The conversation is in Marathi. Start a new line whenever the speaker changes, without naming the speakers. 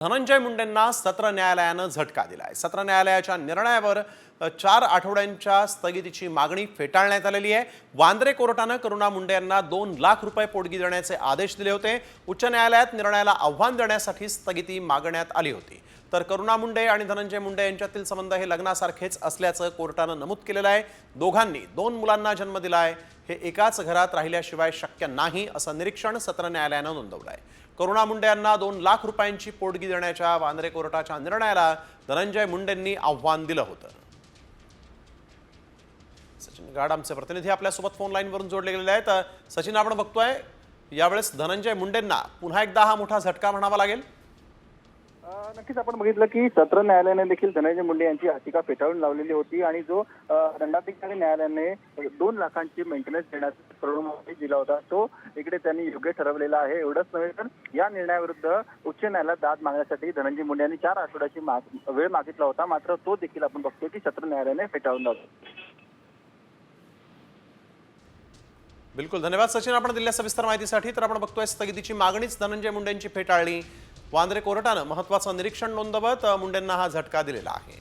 धनंजय मुंडेंना सत्र न्यायालयानं झटका दिलाय। सत्र न्यायालयाच्या निर्णयावर 4 आठवड्यांच्या स्थगितीची मागणी फेटाळण्यात आलेली आहे। वांद्रे कोर्टानं करुणा मुंडे यांना 2 लाख रुपये पोटगी देण्याचे आदेश दिले होते। उच्च न्यायालयात निर्णयाला आव्हान देण्यासाठी स्थगिती मागण्यात आली होती। तर करुणा मुंडे आणि धनंजय मुंडे यांच्यातील संबंध हे लग्नासारखेच असल्याचं कोर्टानं नमूद केलेलं आहे। दोघांनी 2 मुलांना जन्म दिलाय। हे एकाच घरात राहिल्याशिवाय शक्य नाही असं निरीक्षण सत्र न्यायालयानं नोंदवलं आहे। करुणा मुंडे यांना 2 लाख रुपयांची पोटगी देण्याच्या वांद्रे कोर्टाच्या निर्णयाला धनंजय मुंडेंनी आव्हान दिलं होतं। सचिन गाड आमचे प्रतिनिधी आपल्यासोबत फोन लाईनवरून जोडले गेलेले आहेत। सचिन, आपण बघतोय यावेळेस धनंजय मुंडेंना पुन्हा एकदा हा मोठा झटका म्हणावा लागेल।
नक्कीच आपण बघितलं की सत्र न्यायालयाने देखील धनंजय मुंडे यांची याचिका फेटाळून लावलेली होती आणि जो दंडाधिकारी न्यायालयाने 2 लाखांची मेंटेनन्स देण्याचा प्रस्ताव दिला होता तो इकडे त्यांनी योग्य ठरवलेला आहे। एवढंच नव्हे तर या निर्णयाविरुद्ध उच्च न्यायालयात दाद मागण्यासाठी धनंजय मुंडे यांनी 4 आठवड्याची वेळ मागितला होता, मात्र तो देखील आपण बघतोय की सत्र न्यायालयाने फेटाळून लावला।
बिलकुल, धन्यवाद सचिन आपण दिलेल्या सविस्तर माहितीसाठी। तर आपण बघतोय स्थगितीची मागणीच धनंजय मुंडेंची फेटाळली। वांद्रे कोर्टानं महत्त्वाचं निरीक्षण नोंदवत मुंडेंना हा झटका दिलेला आहे।